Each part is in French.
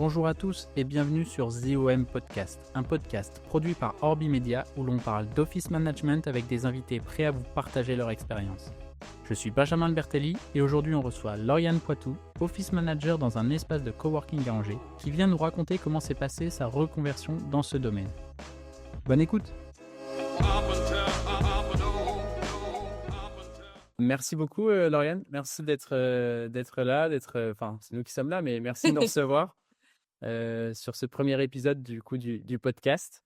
Bonjour à tous et bienvenue sur The OM Podcast, un podcast produit par Orbi Media où l'on parle d'office management avec des invités prêts à vous partager leur expérience. Je suis Benjamin Albertelli et aujourd'hui on reçoit Lauriane Poitou, office manager dans un espace de coworking à Angers, qui vient nous raconter comment s'est passée sa reconversion dans ce domaine. Bonne écoute! Merci beaucoup Lauriane, merci d'être là, c'est nous qui sommes là, mais merci de nous recevoir sur ce premier épisode du podcast.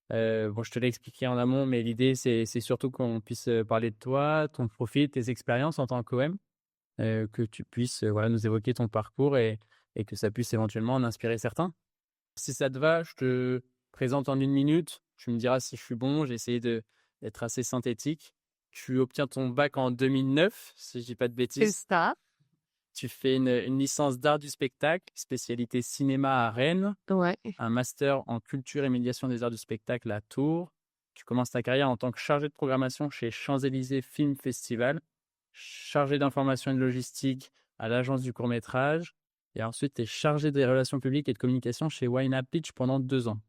Je te l'ai expliqué en amont, mais l'idée c'est surtout qu'on puisse parler de toi, ton profil, tes expériences en tant qu'OM, que tu puisses nous évoquer ton parcours et que ça puisse éventuellement en inspirer certains. Si ça te va, je te présente en 1 minute, tu me diras si je suis bon, j'ai essayé d'être assez synthétique. Tu obtiens ton bac en 2009, si je dis pas de C'est bêtises. ça, Tu fais une licence d'art du spectacle, spécialité cinéma à Rennes, ouais. un master en culture et médiation des arts du spectacle à Tours. Tu commences ta carrière en tant que chargé de programmation chez Champs-Élysées Film Festival, chargé d'information et de logistique à l'agence du court-métrage. Et ensuite, tu es chargé des relations publiques et de communication chez Wine Pitch pendant 2 ans.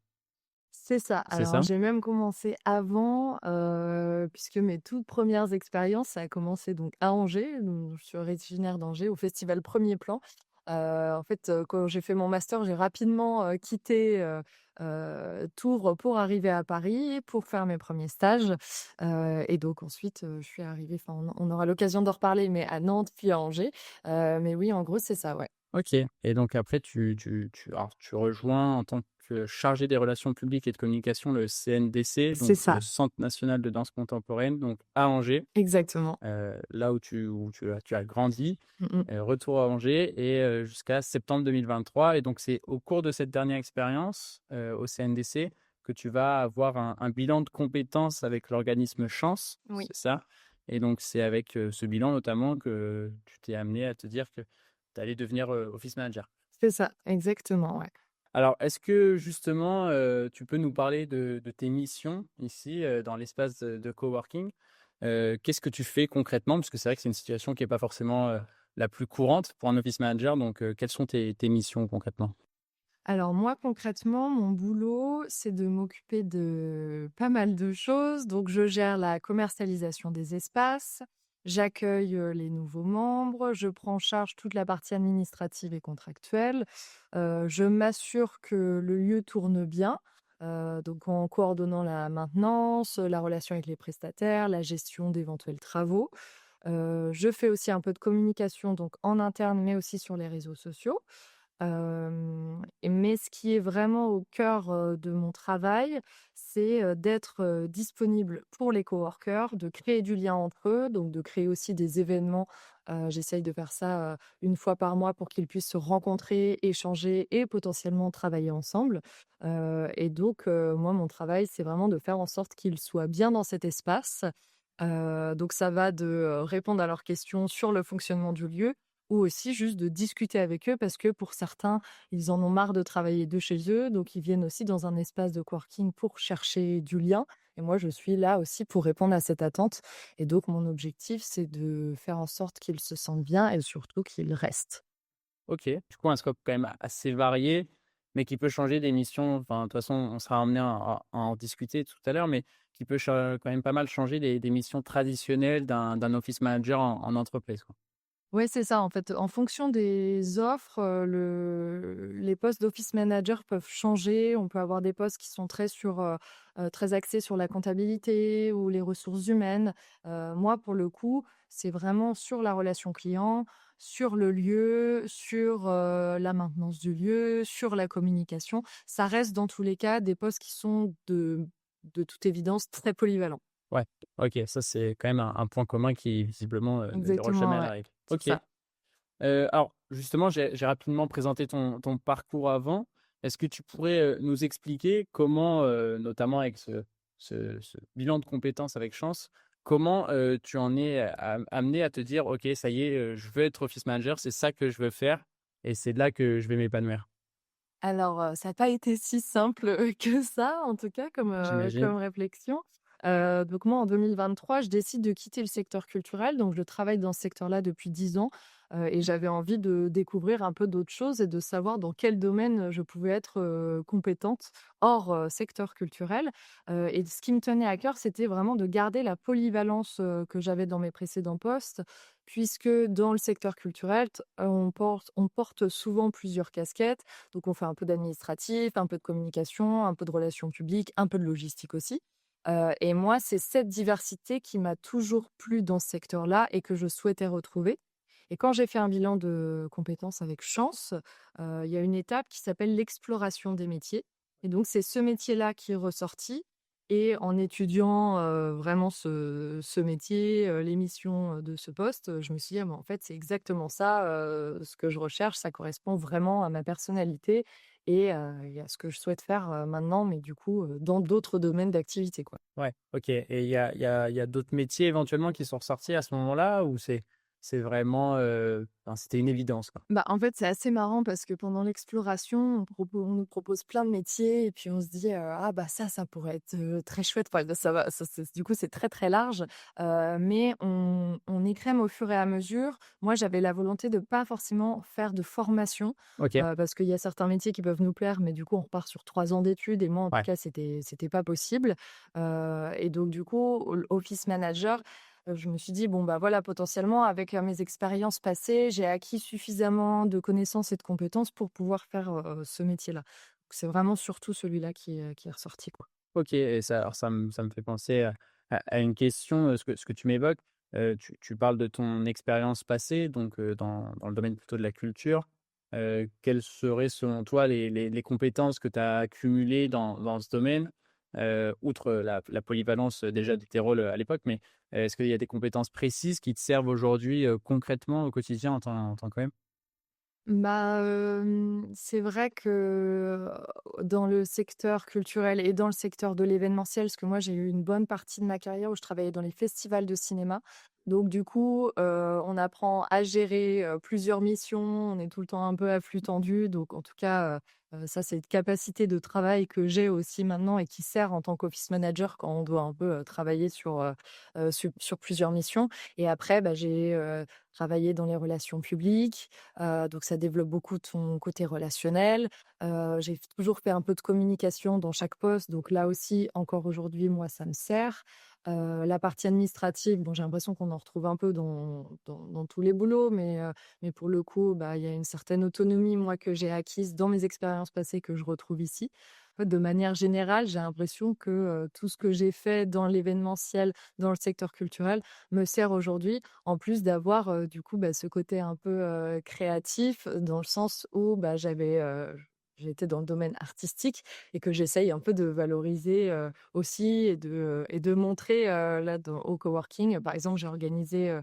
C'est ça. C'est Alors, ça? j'ai même commencé avant, puisque mes toutes premières expériences, ça a commencé donc à Angers. Donc je suis originaire d'Angers, au festival Premier Plan. Quand j'ai fait mon master, j'ai rapidement, quitté, Tours pour arriver à Paris pour faire mes premiers stages. Et donc ensuite, je suis arrivée, enfin, on aura l'occasion d'en reparler, mais à Nantes puis à Angers. Mais oui, en gros, c'est ça, ouais. Ok. Et donc après, tu rejoins en tant que chargé des relations publiques et de communication le CNDC, C'est donc le ça, Centre national de danse contemporaine, donc à Angers, exactement. là où tu as grandi. Mmh mh. Retour à Angers et jusqu'à septembre 2023. Et donc c'est au cours de cette dernière expérience au CNDC que tu vas avoir un bilan de compétences avec l'organisme Chance, Oui. c'est ça? Et donc c'est avec ce bilan notamment que tu t'es amené à te dire que tu allais devenir office manager. C'est ça, exactement, ouais. Alors, est-ce que justement, tu peux nous parler de tes missions ici, dans l'espace de coworking? Qu'est-ce que tu fais concrètement? Parce que c'est vrai que c'est une situation qui est pas forcément, la plus courante pour un office manager, donc quelles sont tes missions concrètement? Alors moi, concrètement, mon boulot, c'est de m'occuper de pas mal de choses. Donc je gère la commercialisation des espaces, j'accueille, les nouveaux membres, je prends en charge toute la partie administrative et contractuelle, je m'assure que le lieu tourne bien, donc en coordonnant la maintenance, la relation avec les prestataires, la gestion d'éventuels travaux. Je fais aussi un peu de communication, donc en interne, mais aussi sur les réseaux sociaux. Mais ce qui est vraiment au cœur, de mon travail, c'est, d'être, disponible pour les coworkers, de créer du lien entre eux, donc de créer aussi des événements. J'essaye de faire ça, 1 fois par mois pour qu'ils puissent se rencontrer, échanger et potentiellement travailler ensemble. Moi, mon travail, c'est vraiment de faire en sorte qu'ils soient bien dans cet espace. Donc ça va de, répondre à leurs questions sur le fonctionnement du lieu ou aussi juste de discuter avec eux parce que pour certains, ils en ont marre de travailler de chez eux, donc ils viennent aussi dans un espace de coworking pour chercher du lien et moi je suis là aussi pour répondre à cette attente et donc mon objectif, c'est de faire en sorte qu'ils se sentent bien et surtout qu'ils restent. OK, du coup un scope quand même assez varié, mais qui peut changer des missions, enfin de toute façon on sera amené à en discuter tout à l'heure, mais qui peut quand même pas mal changer des missions traditionnelles d'un office manager en entreprise, quoi. Ouais, c'est ça, en fait, en fonction des offres, les postes d'office manager peuvent changer. On peut avoir des postes qui sont très axés sur la comptabilité ou les ressources humaines. Moi, pour le coup, c'est vraiment sur la relation client, sur le lieu, sur, la maintenance du lieu, sur la communication. Ça reste dans tous les cas des postes qui sont de toute évidence très polyvalents. Ouais, OK, ça c'est quand même un point commun qui visiblement, ne déroge jamais Exactement, à la ouais, règle. c'est OK. ça. Alors justement, j'ai rapidement présenté ton parcours avant. Est-ce que tu pourrais, nous expliquer comment, notamment avec ce bilan de compétences avec Chance, comment, tu en es amené à te dire: «OK, ça y est, je veux être office manager, c'est ça que je veux faire et c'est là que je vais m'épanouir»? Alors, ça n'a pas été si simple, que ça, en tout cas, comme J'imagine. comme réflexion. Donc moi, en 2023, je décide de quitter le secteur culturel. Donc je travaille dans ce secteur-là depuis 10 ans, et j'avais envie de découvrir un peu d'autres choses et de savoir dans quel domaine, je pouvais être, compétente hors, secteur culturel. Et ce qui me tenait à cœur, c'était vraiment de garder la polyvalence, que j'avais dans mes précédents postes, puisque dans le secteur culturel, on porte souvent plusieurs casquettes. Donc on fait un peu d'administratif, un peu de communication, un peu de relations publiques, un peu de logistique aussi. Et moi, c'est cette diversité qui m'a toujours plu dans ce secteur-là et que je souhaitais retrouver. Et quand j'ai fait un bilan de compétences avec Chance, il y a une étape qui s'appelle l'exploration des métiers. Et donc c'est ce métier-là qui est ressorti, et en étudiant, vraiment ce métier, les missions, de ce poste, je me suis dit: «Ah mais en fait, c'est exactement ça, ce que je recherche, ça correspond vraiment à ma personnalité et à ce que je souhaite faire, maintenant, mais du coup, dans d'autres domaines d'activité, quoi». Ouais, OK, et il y a d'autres métiers éventuellement qui sont ressortis à ce moment-là ou c'est vraiment, enfin, c'était une évidence, quoi? Bah, en fait, c'est assez marrant parce que pendant l'exploration, on nous propose plein de métiers et puis on se dit, «Ah bah ça pourrait être, très chouette». Enfin, ça va, ça c'est du coup, c'est très, très large, mais on écrème au fur et à mesure. Moi, j'avais la volonté de pas forcément faire de formation, OK, parce qu'il y a certains métiers qui peuvent nous plaire, mais du coup, on repart sur 3 ans d'études et moi, en tout ouais, cas, c'était pas possible, et donc du coup, office manager, je me suis dit: «Bon, bah, voilà, potentiellement avec, mes expériences passées, j'ai acquis suffisamment de connaissances et de compétences pour pouvoir faire, ce métier-là». Donc c'est vraiment surtout celui-là qui est ressorti, quoi. OK, et ça alors ça me fait penser à une question, ce que tu m'évoques, tu parles de ton expérience passée donc dans le domaine plutôt de la culture. Quelles seraient selon toi les compétences que tu as accumulées dans ce domaine? Outre la polyvalence, déjà de tes rôles, à l'époque, mais est-ce qu'il y a des compétences précises qui te servent aujourd'hui, concrètement au quotidien en tant qu'OM? Bah, c'est vrai que, dans le secteur culturel et dans le secteur de l'événementiel, parce que moi j'ai eu une bonne partie de ma carrière où je travaillais dans les festivals de cinéma. Donc du coup, on apprend à gérer, plusieurs missions, on est tout le temps un peu à flux tendu. Donc en tout cas, ça c'est une capacité de travail que j'ai aussi maintenant et qui sert en tant qu'office manager quand on doit un peu, travailler sur plusieurs missions. Et après, bah, j'ai, travaillé dans les relations publiques. Donc ça développe beaucoup ton côté relationnel. J'ai toujours fait un peu de communication dans chaque poste, donc là aussi, encore aujourd'hui, moi, ça me sert. La partie administrative, bon, j'ai l'impression qu'on en retrouve un peu dans tous les boulots, mais pour le coup, bah, il y a une certaine autonomie, moi, que j'ai acquise dans mes expériences passées que je retrouve ici. En fait, de manière générale, j'ai l'impression que, tout ce que j'ai fait dans l'événementiel, dans le secteur culturel, me sert aujourd'hui, en plus d'avoir, du coup, bah, ce côté un peu, créatif, dans le sens où, bah, j'étais dans le domaine artistique et que j'essaye un peu de valoriser, aussi et de montrer, là au coworking. Par exemple, j'ai organisé,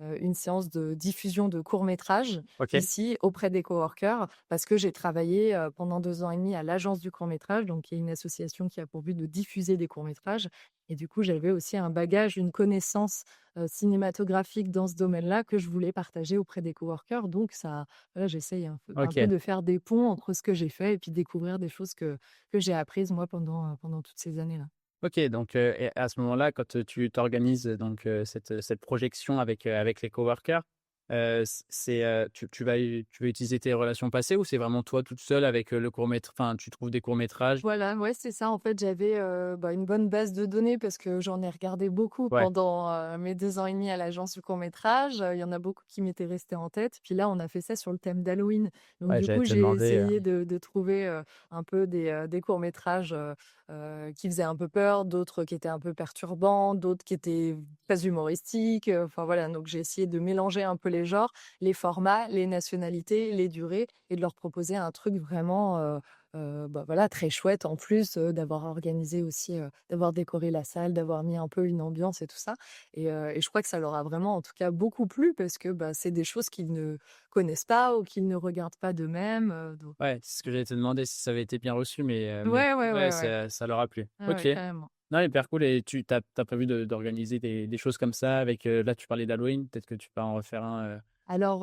une séance de diffusion de courts-métrages OK. ici auprès des coworkers parce que j'ai travaillé, pendant 2 ans et demi à l'Agence du court-métrage, donc qui est une association qui a pour but de diffuser des courts-métrages, et du coup, j'avais aussi un bagage, une connaissance cinématographique dans ce domaine-là que je voulais partager auprès des coworkers. Donc ça, voilà, j'essaye un peu OK. de faire des ponts entre ce que j'ai fait et puis découvrir des choses que j'ai apprises moi pendant toutes ces années-là. OK, donc et à ce moment-là, quand, tu t'organises, donc cette projection avec les coworkers, tu vas utiliser tes relations passées ou c'est vraiment toi toute seule avec, le enfin, tu trouves des courts-métrages? Voilà, ouais, c'est ça. En fait, j'avais, bah, une bonne base de données parce que j'en ai regardé beaucoup Ouais, pendant, mes 2 ans et demi à l'agence du court-métrage. Il y en a beaucoup qui m'étaient restés en tête. Puis là, on a fait ça sur le thème d'Halloween. Donc ouais, du j'allais coup, te le j'ai demander, essayé de trouver, un peu des courts-métrages, qui faisaient un peu peur, d'autres qui étaient un peu perturbants, d'autres qui étaient très humoristiques, enfin voilà. Donc j'ai essayé de mélanger un peu les genres, les formats, les nationalités, les durées et de leur proposer un truc vraiment, bah, voilà, très chouette en plus, d'avoir organisé aussi, d'avoir décoré la salle, d'avoir mis un peu une ambiance et tout ça, et je crois que ça leur a vraiment, en tout cas, beaucoup plu parce que, bah, c'est des choses qu'ils ne connaissent pas ou qu'ils ne regardent pas d'eux-mêmes, donc ouais, c'est ce que j'allais te demander si ça avait été bien reçu, mais ouais, ouais, ouais, ouais, ouais. ça leur a plu. Ouais, OK. ouais, carrément. Non, hyper cool, et tu as prévu d'organiser des choses comme ça avec, là, tu parlais d'Halloween, peut-être que tu vas en refaire un, Alors,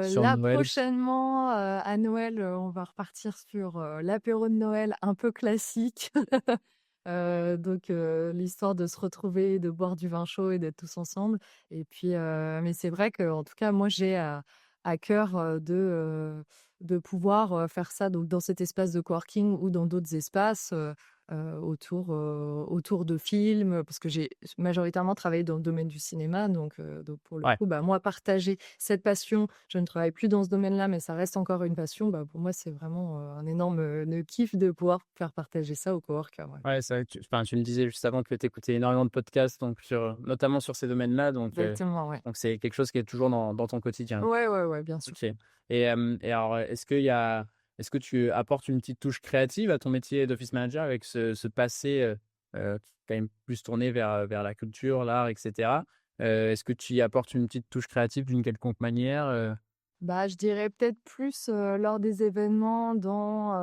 sur là, Noël? prochainement, à Noël, on va repartir sur, l'apéro de Noël un peu classique. L'histoire de se retrouver, de boire du vin chaud et d'être tous ensemble et puis, mais c'est vrai qu'en tout cas, moi, j'ai à cœur, de pouvoir, faire ça donc dans cet espace de coworking ou dans d'autres espaces, autour de films, parce que j'ai majoritairement travaillé dans le domaine du cinéma donc pour le Ouais. coup, bah, moi partager cette passion, je ne travaille plus dans ce domaine-là, mais ça reste encore une passion, bah, pour moi c'est vraiment, un énorme, kiff de pouvoir faire partager ça aux coworkers, ouais. Ouais, c'est vrai que tu me disais juste avant que tu écoutais énormément de podcasts, donc notamment sur ces domaines-là, Exactement, ouais. donc c'est quelque chose qui est toujours dans ton quotidien. Ouais, ouais, ouais, bien sûr. OK. Et alors, est-ce que tu apportes une petite touche créative à ton métier d'office manager avec ce passé, qui est quand même plus tourné vers la culture, l'art et cetera? Est-ce que tu y apportes une petite touche créative d'une quelconque manière? Bah, je dirais peut-être plus, lors des événements dans,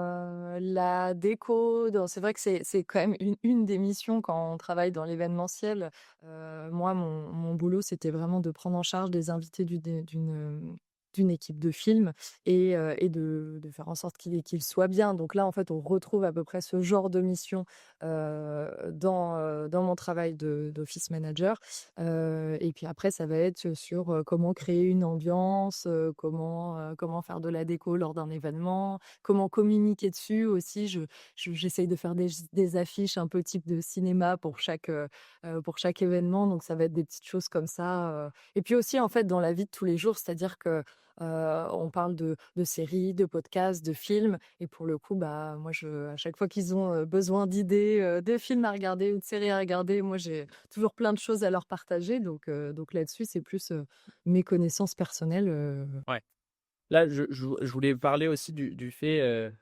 la déco, dans c'est vrai que c'est quand même une des missions quand on travaille dans l'événementiel. Moi, mon boulot, c'était vraiment de prendre en charge des invités d'une équipe de film et de faire en sorte qu'ils soient bien. Donc là, en fait, on retrouve à peu près ce genre de mission, dans mon travail d'office manager. Et puis après, ça va être sur, comment créer une ambiance, comment faire de la déco lors d'un événement, comment communiquer dessus aussi. J'essaye de faire des affiches un peu type de cinéma pour chaque événement, donc ça va être des petites choses comme ça, et puis aussi, en fait, dans la vie de tous les jours, c'est-à-dire que, on parle de séries, de podcasts, de films et pour le coup, bah, moi, à chaque fois qu'ils ont, besoin d'idées, de films à regarder ou de séries à regarder, moi, j'ai toujours plein de choses à leur partager donc là-dessus, c'est plus, mes connaissances personnelles, Ouais. Là, je voulais parler aussi du fait,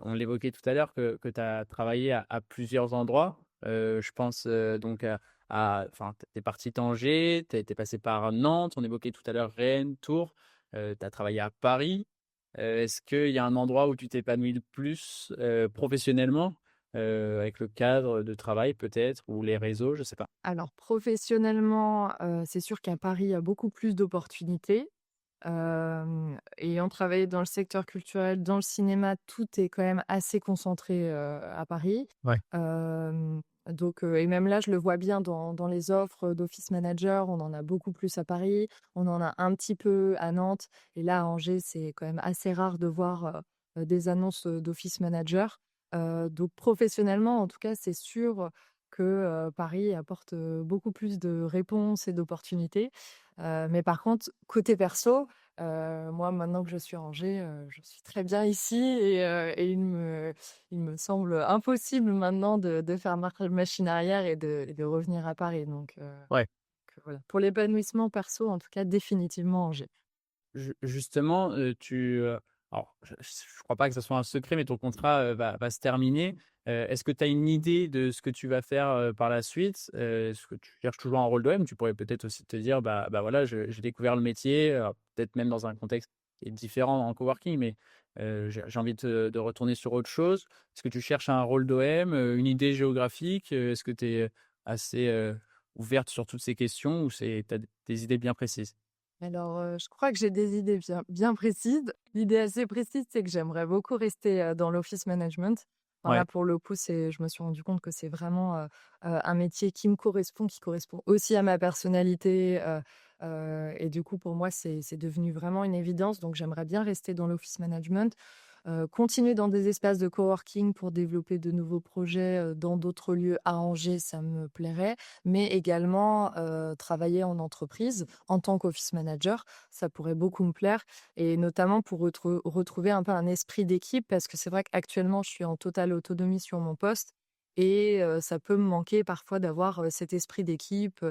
on l'évoquait tout à l'heure, que tu as travaillé à plusieurs endroits. Je pense, donc enfin, tu es parti Tanger, tu es passé par Nantes, on évoquait tout à l'heure Rennes, Tours, tu as travaillé à Paris. Est-ce qu'il y a un endroit où tu t'épanouis le plus, professionnellement, avec le cadre de travail peut-être ou les réseaux, je sais pas? alors professionnellement, c'est sûr qu'à Paris, il y a beaucoup plus d'opportunités. Ayant travaillé dans le secteur culturel, dans le cinéma, tout est quand même assez concentré, à Paris. Ouais. Et même là, je le vois bien dans les offres d'office manager, on en a beaucoup plus à Paris, on en a un petit peu à Nantes et là, à Angers, c'est quand même assez rare de voir, des annonces, d'office manager. Donc professionnellement, en tout cas, c'est sûr que, Paris apporte, beaucoup plus de réponses et d'opportunités. Mais par contre, côté perso, moi, maintenant que je suis à Angers, je suis très bien ici et il me semble impossible maintenant de faire machine arrière et de revenir à Paris Ouais. voilà. Pour l'épanouissement perso, en tout cas, définitivement Angers. Justement, alors je crois pas que ça soit un secret, mais ton contrat, va se terminer. Est-ce que tu as une idée de ce que tu vas faire, par la suite? Est-ce que tu cherches toujours un rôle d'OM? Tu pourrais peut-être aussi te dire: «Bah, voilà, j'ai découvert le métier», peut-être même dans un contexte qui est différent en coworking, mais j'ai envie de retourner sur autre chose. Est-ce que tu cherches un rôle d'OM, une idée géographique? Est-ce que tu es assez, ouverte sur toutes ces questions ou tu as des idées bien précises? Alors, je crois que j'ai des idées bien précises. L'idée assez précise, c'est que j'aimerais beaucoup rester, dans l'office management. Enfin là, Ouais. pour le coup, je me suis rendu compte que c'est vraiment, un métier qui me correspond, qui correspond aussi à ma personnalité, et du coup, pour moi, c'est devenu vraiment une évidence. Donc j'aimerais bien rester dans l'office management. Continuer dans des espaces de coworking pour développer de nouveaux projets, dans d'autres lieux à Angers, ça me plairait. Mais également, travailler en entreprise en tant qu'office manager, ça pourrait beaucoup me plaire et notamment pour retrouver un peu un esprit d'équipe parce que c'est vrai qu'actuellement, je suis en totale autonomie sur mon poste et ça peut me manquer parfois d'avoir, cet esprit d'équipe,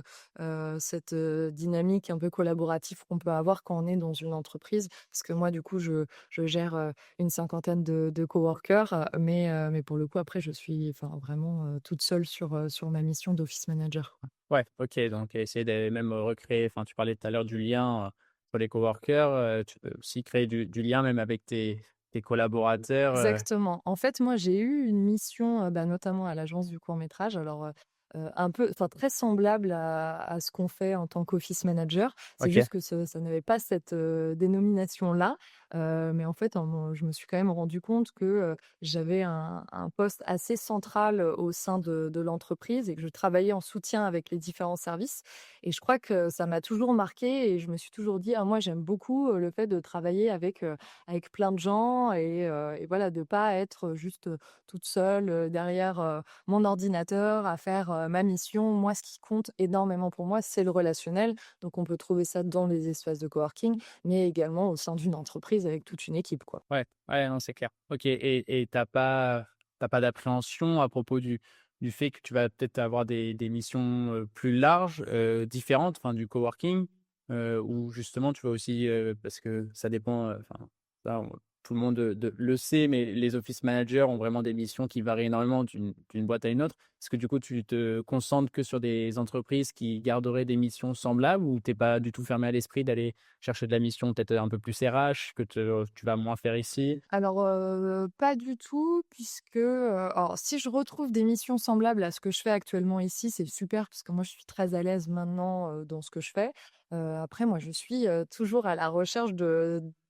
cette, dynamique un peu collaborative qu'on peut avoir quand on est dans une entreprise. Parce que moi, du coup, je gère, une cinquantaine de coworkers, mais pour le coup, après, je suis enfin vraiment, toute seule sur ma mission d'office manager, quoi. Ouais, OK, donc essayer de même recréer, enfin, tu parlais tout à l'heure du lien, entre les coworkers, tu peux aussi créer du lien même avec tes collaborateurs. Exactement. En fait, moi, j'ai eu une mission, bah, notamment à l'agence du court métrage. Alors, un peu enfin très semblable à ce qu'on fait en tant qu'office manager. C'est OK. juste que ça n'avait pas cette, dénomination-là, mais en fait, je me suis quand même rendu compte que, j'avais un poste assez central, au sein de l'entreprise et que je travaillais en soutien avec les différents services et je crois que ça m'a toujours marquée et je me suis toujours dit: «Ah moi j'aime beaucoup, le fait de travailler avec plein de gens et voilà, de pas être, juste, toute seule, derrière, mon ordinateur à faire, ma mission. Moi, ce qui compte énormément pour moi, c'est le relationnel. Donc on peut trouver ça dans les espaces de coworking, mais également au sein d'une entreprise avec toute une équipe, quoi. Ouais, ouais, non, c'est clair. OK et tu pas d'appréhension à propos du fait que tu vas peut-être avoir des missions, plus larges, différentes, enfin, du coworking, ou justement tu vas aussi, parce que ça dépend, enfin, ça on tout le monde, le sait, mais les office managers ont vraiment des missions qui varient énormément d'une boîte à une autre. Est-ce que du coup tu te concentres que sur des entreprises qui garderaient des missions semblables ou tu es pas du tout fermé à l'esprit d'aller chercher de la mission peut-être un peu plus RH que tu vas moins faire ici? Alors, pas du tout puisque, alors si je retrouve des missions semblables à ce que je fais actuellement ici, c'est super parce que moi je suis très à l'aise maintenant, dans ce que je fais. Après moi je suis, toujours à la recherche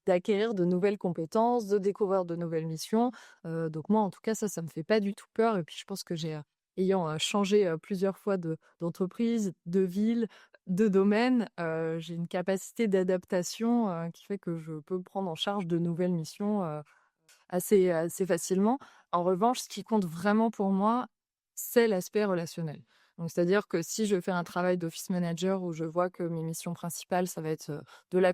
d'acquérir de nouvelles compétences, de découvrir de nouvelles missions. Donc moi en tout cas ça me fait pas du tout peur et puis je pense que ayant, changé, plusieurs fois d'entreprise, de ville, de domaine, j'ai une capacité d'adaptation, qui fait que je peux prendre en charge de nouvelles missions, assez facilement. En revanche, ce qui compte vraiment pour moi, c'est l'aspect relationnel. Donc c'est-à-dire que si je fais un travail d'office manager où je vois que mes missions principales, ça va être, de la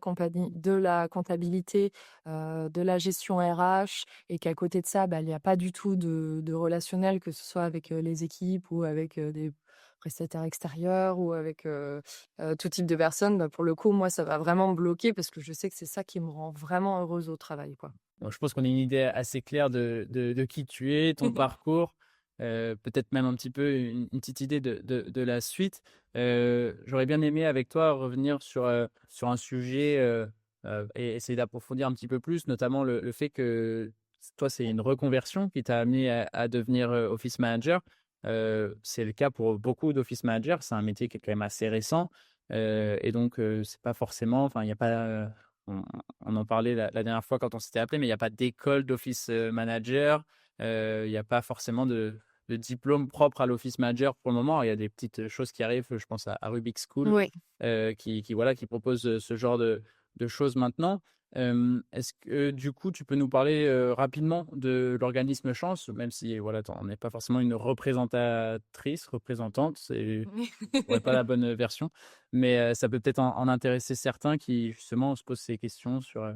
comptabilité, de la gestion RH et qu'à côté de ça, bah, il y a pas du tout de relationnel, que ce soit avec, les équipes ou avec, des prestataires extérieurs ou avec, tout type de personnes, bah, pour le coup, moi, ça va vraiment me bloquer parce que je sais que c'est ça qui me rend vraiment heureuse au travail, quoi. Bon, je pense qu'on a une idée assez claire de qui tu es, ton parcours, peut-être même un petit peu une petite idée de la suite. J'aurais bien aimé avec toi revenir sur un sujet, et essayer d'approfondir un petit peu plus, notamment le fait que toi, c'est une reconversion qui t'a amené à devenir, office manager. C'est le cas pour beaucoup d'office managers. C'est un métier qui est quand même assez récent, et donc c'est pas forcément enfin, il y a pas, on on en parlait la dernière fois quand on s'était appelé, mais il y a pas d'école d'office, manager. Il y a pas forcément de diplôme propre à l'office manager pour le moment. Il y a des petites choses qui arrivent, je pense à Rubik's School, Oui. qui voilà, qui propose, ce genre de choses maintenant. Est-ce que du coup, tu peux nous parler, rapidement de l'organisme Chance? Même si voilà, tu en es pas forcément une représentante, c'est ouais, pas la bonne, version, mais ça peut peut-être en intéresser certains qui justement se posent ces questions sur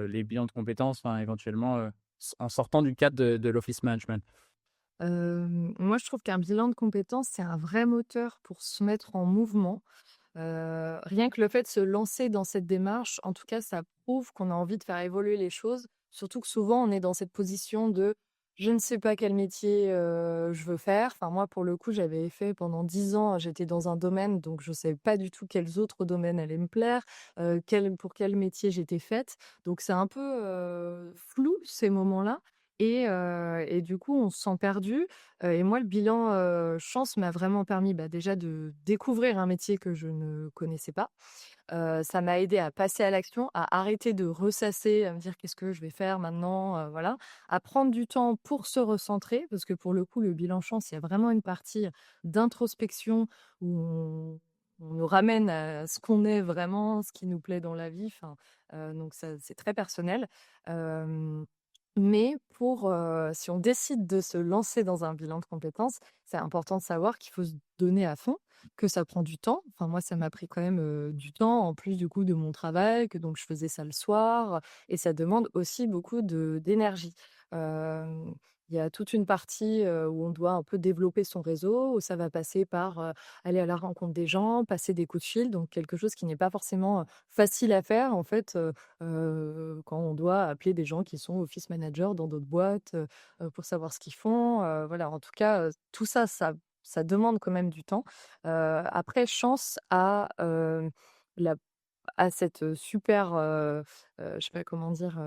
les bilans de compétences, enfin éventuellement, en sortant du cadre de l'office management. Moi, je trouve qu'un bilan de compétences, c'est un vrai moteur pour se mettre en mouvement. Rien que le fait de se lancer dans cette démarche, en tout cas, ça prouve qu'on a envie de faire évoluer les choses. Surtout que souvent, on est dans cette position de: «Je ne sais pas quel métier, je veux faire». Enfin, moi, pour le coup, j'avais fait pendant 10 ans, j'étais dans un domaine, donc je ne savais pas du tout quels autres domaines allaient me plaire, pour quel métier j'étais faite. Donc c'est un peu, flou ces moments-là et du coup, on se sent perdu. Et moi, le bilan, chance m'a vraiment permis, bah, déjà de découvrir un métier que je ne connaissais pas. Ça m'a aidé à passer à l'action, à arrêter de ressasser, à me dire: «Qu'est-ce que je vais faire maintenant?» Voilà. À prendre du temps pour se recentrer, parce que pour le coup, le bilan chance, il y a vraiment une partie d'introspection où on nous ramène à ce qu'on est vraiment, ce qui nous plaît dans la vie, enfin, donc ça, c'est très personnel. Hem mais si on décide de se lancer dans un bilan de compétences, c'est important de savoir qu'il faut se donner à fond, que ça prend du temps. Enfin, moi, ça m'a pris quand même, du temps en plus du coup de mon travail, que donc je faisais ça le soir et ça demande aussi beaucoup de d'énergie. Hem, il y a toute une partie, où on doit un peu développer son réseau, où ça va passer par, aller à la rencontre des gens, passer des coups de fil, donc quelque chose qui n'est pas forcément, facile à faire en fait, quand on doit appeler des gens qui sont office manager dans d'autres boîtes, pour savoir ce qu'ils font, voilà. En tout cas, tout ça, ça demande quand même du temps. Après chance la à cette, super, je sais pas comment dire,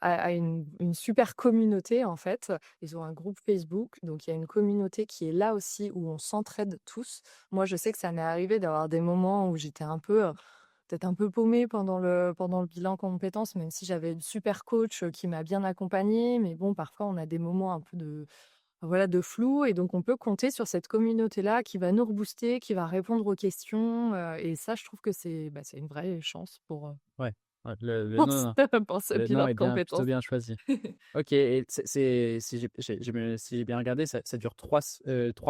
a une super communauté, en fait. Ils ont un groupe Facebook, donc il y a une communauté qui est là aussi où on s'entraide tous. Moi, je sais que ça m'est arrivé d'avoir des moments où j'étais un peu, peut-être un peu paumée pendant le bilan compétences, même si j'avais une super coach, qui m'a bien accompagnée. Mais bon, parfois, on a des moments un peu de voilà, de flou et donc on peut compter sur cette communauté-là qui va nous rebooster, qui va répondre aux questions, et ça, je trouve que c'est une vraie chance Ouais, ouais, le pour non, ce non, pour ce le nom bilan de est bien plutôt compétences. bien choisi. OK et c'est si j'ai bien regardé, ça dure 3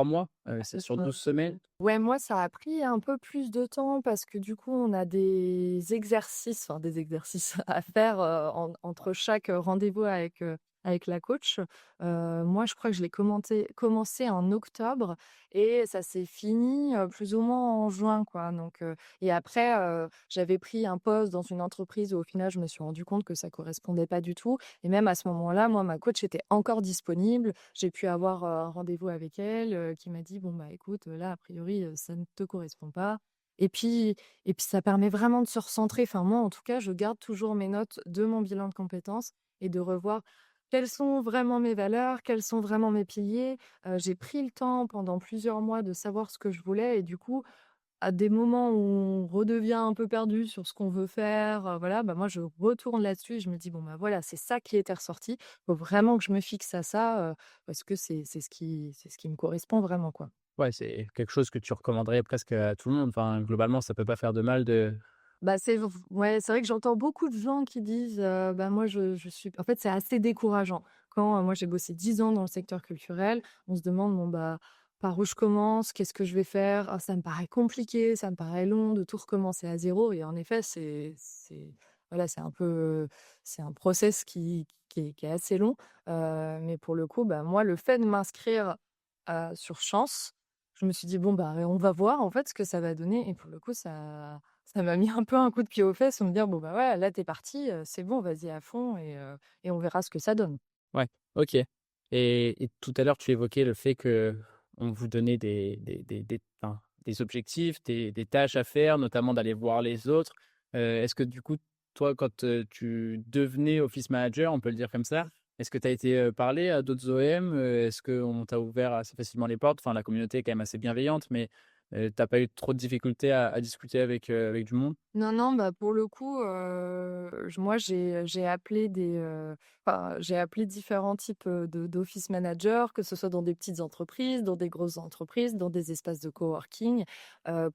mois, c'est sur 12 semaines? Ouais, moi, ça a pris un peu plus de temps parce que du coup, on a des exercices à faire, entre chaque, rendez-vous avec la coach. Moi, je crois que je l'ai commencé en octobre et ça s'est fini, plus ou moins en juin, quoi. Donc et après, j'avais pris un poste dans une entreprise où au final, je me suis rendu compte que ça correspondait pas du tout et même à ce moment-là, moi, ma coach était encore disponible. J'ai pu avoir, un rendez-vous avec elle, qui m'a dit: «Bon, bah, écoute, là, a priori, ça ne te correspond pas» et puis ça permet vraiment de se recentrer. Enfin, moi, en tout cas, je garde toujours mes notes de mon bilan de compétences et de revoir quelles sont vraiment mes valeurs, quels sont vraiment mes piliers. J'ai pris le temps pendant plusieurs mois de savoir ce que je voulais et du coup, à des moments où on redevient un peu perdu sur ce qu'on veut faire, voilà, bah, moi je retourne là-dessus et je me dis: «Bon, bah, voilà, c'est ça qui était ressorti. Faut vraiment que je me fixe à ça, parce que c'est ce qui me correspond vraiment, quoi». Ouais, c'est quelque chose que tu recommanderais presque à tout le monde. Enfin, globalement, ça peut pas faire de mal de Bah, ouais, c'est vrai que j'entends beaucoup de gens qui disent, bah, moi je suis en fait, c'est assez décourageant. Quand, moi j'ai bossé 10 ans dans le secteur culturel, on se demande: «Bon, bah, par où je commence? Qu'est-ce que je vais faire? Ah, ça me paraît compliqué, ça me paraît long de tout recommencer à zéro et en effet, c'est voilà, c'est un process qui est assez long, mais pour le coup, bah, moi, le fait de m'inscrire, sur Chance, je me suis dit: «Bon, bah, on va voir en fait ce que ça va donner» et pour le coup, ça m'a mis un peu un coup de pied aux fesses, en me dire: «Bon, bah, ouais, là, tu es parti, c'est bon, vas-y à fond et on verra ce que ça donne». ouais, OK et tout à l'heure, tu évoquais le fait qu'on vous donnait des objectifs, des tâches à faire, notamment d'aller voir les autres. Est-ce que du coup, toi, quand, tu devenais office manager, on peut le dire comme ça, est-ce que tu as été, parler à d'autres OM? Est-ce qu'on t'a ouvert assez facilement les portes? Enfin, la communauté est quand même assez bienveillante, mais, tu pas eu trop de difficultés à discuter avec du monde? Non, non, bah, pour le coup, moi, j'ai appelé enfin, j'ai appelé différents types, d'office managers, que ce soit dans des petites entreprises, dans des grosses entreprises, dans des espaces de coworking,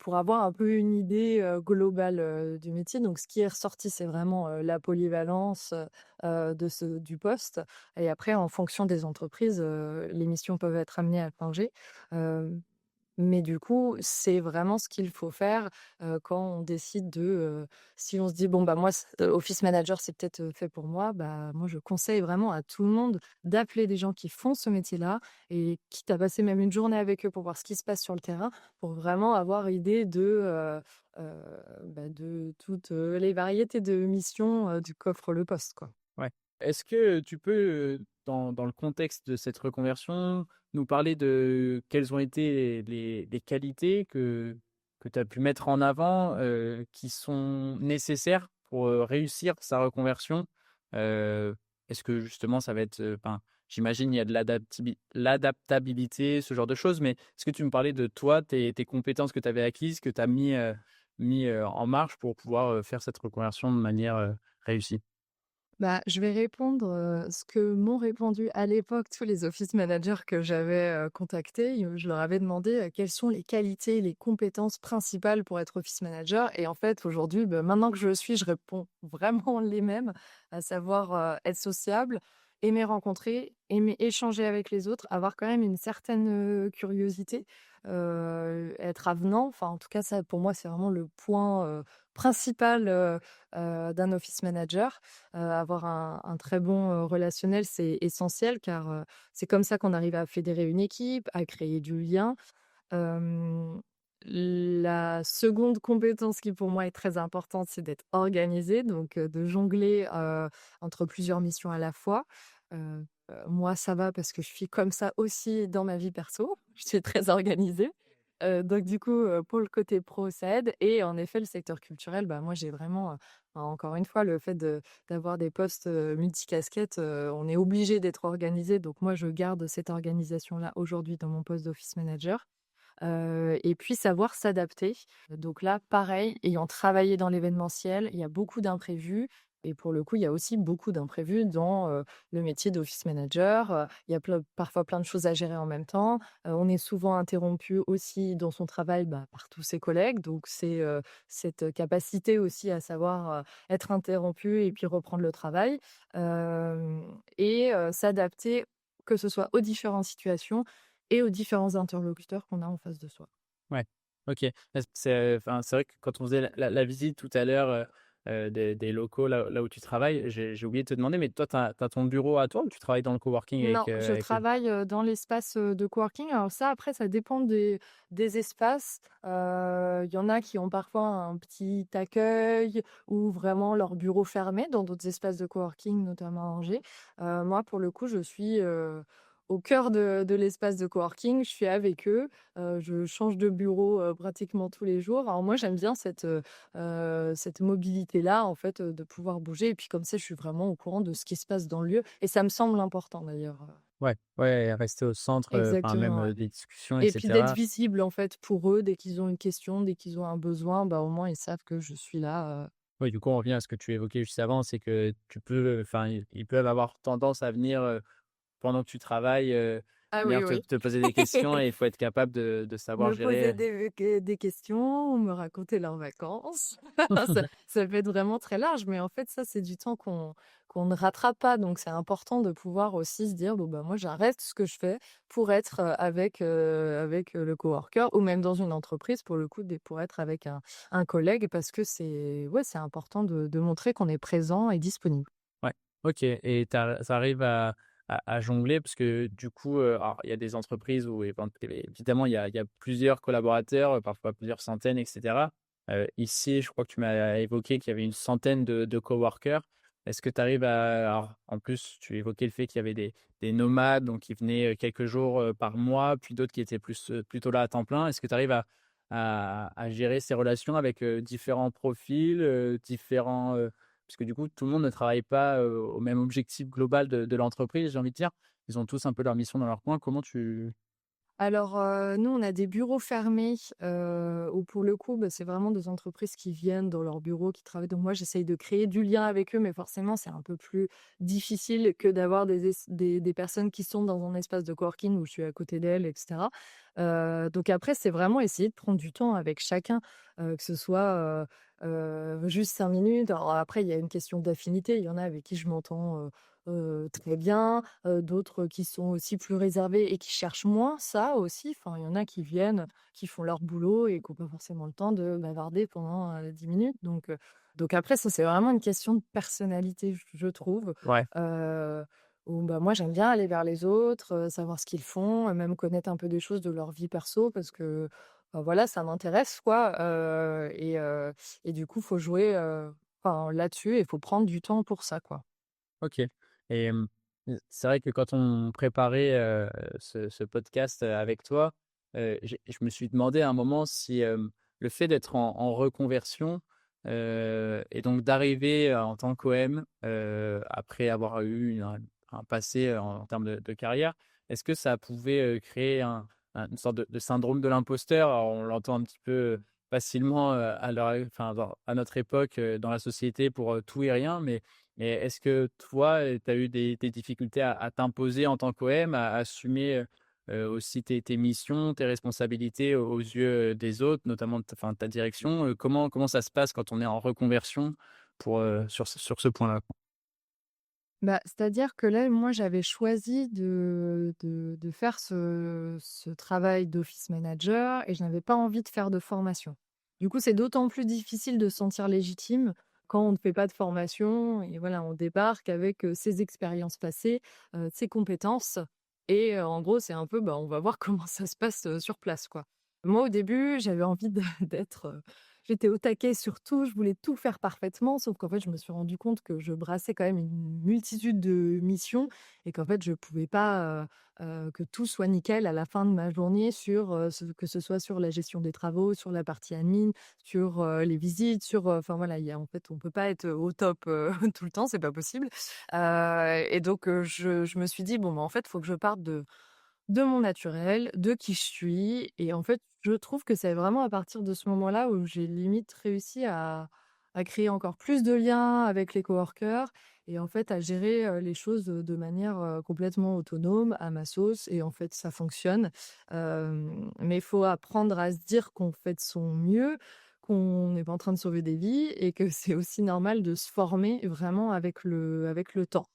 pour avoir un peu une idée, globale, du métier. Donc ce qui est ressorti, c'est vraiment, la polyvalence, du poste et après en fonction des entreprises, les missions peuvent être amenées à changer. Hem Mais du coup, c'est vraiment ce qu'il faut faire, quand on décide si on se dit: «Bon, bah, moi, office manager, c'est peut-être, fait pour moi», bah, moi, je conseille vraiment à tout le monde d'appeler des gens qui font ce métier-là et quitte à passer même une journée avec eux pour voir ce qui se passe sur le terrain, pour vraiment avoir idée de toutes, les variétés de missions, qu'offre le poste, quoi. Ouais. Est-ce que tu peux, dans le contexte de cette reconversion, nous parler de quelles ont été les qualités que tu as pu mettre en avant, qui sont nécessaires pour, réussir sa reconversion? Est-ce que justement ça va être, enfin, j'imagine il y a de l'adaptabilité, ce genre de choses, mais est-ce que tu me parlais de toi, tes compétences que tu avais acquises, que tu as mis, en marche pour pouvoir, faire cette reconversion de manière, réussie? Bah, je vais répondre, ce que m'ont répondu à l'époque tous les office managers que j'avais, contactés. Je leur avais demandé, quelles sont les qualités, les compétences principales pour être office manager et en fait, aujourd'hui, bah, maintenant que je le suis, je réponds vraiment les mêmes, à savoir, être sociable, aimer rencontrer, aimer échanger avec les autres, avoir quand même une certaine, curiosité, être avenant. Enfin, en tout cas, ça, pour moi, c'est vraiment le point, principal, d'un office manager. Avoir un très bon, relationnel, c'est essentiel car, c'est comme ça qu'on arrive à fédérer une équipe, à créer du lien. Hem, la seconde compétence qui pour moi est très importante, c'est d'être organisé, donc de jongler, entre plusieurs missions à la fois. Moi ça va parce que je suis comme ça aussi dans ma vie perso. Je suis très organisée. Donc du coup, pour le côté pro, ça aide et en effet, le secteur culturel, bah, moi, j'ai vraiment, encore une fois, le fait d'avoir des postes, multicasquettes, on est obligé d'être organisé. Donc moi, je garde cette organisation-là aujourd'hui dans mon poste d'office manager. Et puis savoir s'adapter. Donc là, pareil, ayant travaillé dans l'événementiel, il y a beaucoup d'imprévus et pour le coup, il y a aussi beaucoup d'imprévus dans, le métier d'office manager. Il y a parfois plein de choses à gérer en même temps. On est souvent interrompu aussi dans son travail, bah, par tous ses collègues. Donc c'est, cette capacité aussi à savoir, être interrompu et puis reprendre le travail, et s'adapter, que ce soit aux différentes situations et aux différents interlocuteurs qu'on a en face de soi. Ouais, OK. Enfin, c'est vrai que quand on faisait la visite tout à l'heure, des locaux là où tu travailles, j'ai oublié de te demander, mais toi, tu as ton bureau à toi ou tu travailles dans le coworking Non, je avec eux? travaille, dans l'espace, de coworking. Alors ça, après, ça dépend des espaces. Il y en a qui ont parfois un petit accueil ou vraiment leur bureau fermé dans d'autres espaces de coworking, notamment à Angers. Moi, pour le coup, je suis, au cœur de l'espace de coworking. Je suis avec eux. Je change de bureau, pratiquement tous les jours. Alors moi, j'aime bien cette mobilité-là, en fait, de pouvoir bouger et puis comme ça, je suis vraiment au courant de ce qui se passe dans le lieu et ça me semble important d'ailleurs, Ouais, ouais, rester au centre, enfin même, exactement, ouais des discussions et et puis d'être cetera. visible, en fait, pour eux, dès qu'ils ont une question, dès qu'ils ont un besoin, bah, au moins ils savent que je suis là. Oui, du coup, on revient à ce que tu évoquais juste avant, c'est que tu peux, enfin, ils peuvent avoir tendance à venir, pendant que tu travailles, Ah oui, venir oui. te poser des questions et il faut être capable de savoir Me poser gérer. des questions ou me raconter leurs vacances. Ça peut être vraiment très large, mais en fait, ça, c'est du temps qu'on ne rattrape pas. Donc, c'est important de pouvoir aussi se dire: «Bon, bah, moi, j'arrête ce que je fais pour être, avec, le coworker» ou même dans une entreprise, pour le coup, pour être avec un collègue parce que c'est ouais, c'est important de montrer qu'on est présent et disponible. Ouais, OK, et tu arrives à jongler parce que du coup, alors il y a des entreprises où évidemment il y a plusieurs collaborateurs, parfois plusieurs centaines et cetera. Ici, je crois que tu m'as évoqué qu'il y avait une centaine de coworkers. Est-ce que tu arrives à, alors en plus, tu évoquais le fait qu'il y avait des nomades, donc qui venaient, quelques jours, par mois, puis d'autres qui étaient plutôt là à temps plein. Est-ce que tu arrives à gérer ces relations avec, différents profils, différents, parce que du coup, tout le monde ne travaille pas, au même objectif global de l'entreprise, j'ai envie de dire. Ils ont tous un peu leur mission dans leur coin. Comment tu Alors, nous, on a des bureaux fermés, où pour le coup, bah, c'est vraiment des entreprises qui viennent dans leur bureau, qui travaillent. Donc moi, j'essaye de créer du lien avec eux, mais forcément, c'est un peu plus difficile que d'avoir des personnes qui sont dans un espace de coworking où je suis à côté d'elles et cetera. Donc après, c'est vraiment essayer de prendre du temps avec chacun, que ce soit, juste 5 minutes. Alors après, il y a une question d'affinité. Il y en a avec qui je m'entends, très bien, d'autres qui sont aussi plus réservés et qui cherchent moins ça aussi. Enfin, il y en a qui viennent, qui font leur boulot et qui ont pas forcément le temps de bavarder pendant, 10 minutes. Donc après ça, c'est vraiment une question de personnalité, je trouve, Ouais, heu, où bah, moi j'aime bien aller vers les autres, savoir ce qu'ils font, même connaître un peu des choses de leur vie perso parce que, bah, voilà, ça m'intéresse quoi, et du coup, faut jouer, enfin là-dessus et il faut prendre du temps pour ça, quoi. OK, et c'est vrai que quand on préparait, ce podcast, avec toi, je me suis demandé à un moment si, le fait d'être en reconversion, et donc d'arriver, en tant qu'OM, après avoir eu un passé, en termes de carrière, est-ce que ça pouvait, créer une sorte de syndrome de l'imposteur? Alors on l'entend un petit peu facilement, enfin à notre époque, dans la société pour, tout et rien, mais est-ce que toi, tu as eu des difficultés à t'imposer en tant qu'OM, à assumer, aussi tes missions, tes responsabilités aux yeux, des autres, notamment enfin, ta direction? Comment ça se passe quand on est en reconversion pour, sur ce point-là? Bah, c'est-à-dire que là, moi, j'avais choisi de faire ce travail d'office manager et je n'avais pas envie de faire de formation. Du coup, c'est d'autant plus difficile de se sentir légitime quand on ne fait pas de formation et voilà, on débarque avec, ses expériences passées, ses compétences et en gros, c'est un peu, bah, on va voir comment ça se passe, sur place, quoi. Moi, au début, j'avais envie d'être, j'étais au taquet sur tout, je voulais tout faire parfaitement, sauf qu'en fait, je me suis rendu compte que je brassais quand même une multitude de missions et qu'en fait, je pouvais pas, que tout soit nickel à la fin de ma journée sur, que ce soit sur la gestion des travaux, sur la partie admin, sur, les visites, sur, enfin voilà, il y a en fait, on peut pas être au top, tout le temps, c'est pas possible. Et donc, je me suis dit: «Bon, bah, en fait, il faut que je parte de mon naturel, de qui je suis» et en fait, je trouve que c'est vraiment à partir de ce moment-là où j'ai limite réussi à créer encore plus de liens avec les coworkers et en fait à gérer, les choses, de manière, complètement autonome, à ma sauce et en fait ça fonctionne. Mais il faut apprendre à se dire qu'on fait de son mieux, qu'on n'est pas en train de sauver des vies et que c'est aussi normal de se former vraiment avec le temps.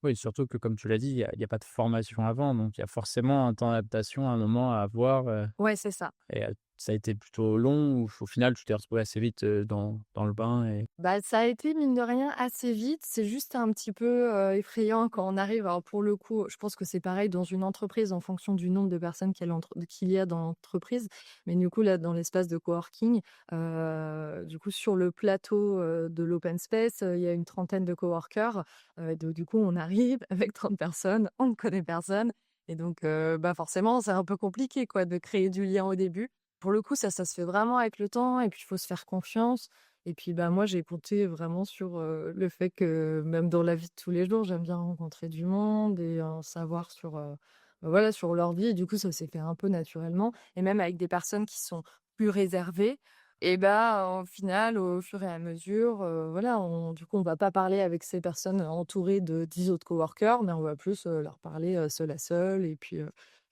Oui, surtout que comme tu l'as dit, il y a pas de formation avant, donc il y a forcément un temps d'adaptation, un moment à avoir, Ouais, c'est ça. et ça a été plutôt long ou au final tu t'es retrouvé assez vite, dans le bain et Bah, ça a été mine de rien assez vite. C'est juste un petit peu, effrayant quand on arrive alors pour le coup, je pense que c'est pareil dans une entreprise en fonction du nombre de personnes qu'il y a dans l'entreprise. Mais du coup, là, dans l'espace de coworking, du coup, sur le plateau, de l'open space, il y a une trentaine de coworkers. Donc du coup, on arrive avec 30 personnes, on ne connaît personne et donc bah, forcément, c'est un peu compliqué quoi de créer du lien au début. Pour le coup, ça se fait vraiment avec le temps et puis il faut se faire confiance. Et puis, bah, moi, j'ai compté vraiment sur, le fait que même dans la vie de tous les jours, j'aime bien rencontrer du monde et en savoir sur, bah, voilà, sur leur vie et du coup, ça s'est fait un peu naturellement et même avec des personnes qui sont plus réservées et bah, au final, au fur et à mesure, voilà, on va pas parler avec ces personnes entourées de 10 autres coworkers, mais on va plus, leur parler, seul à seul et puis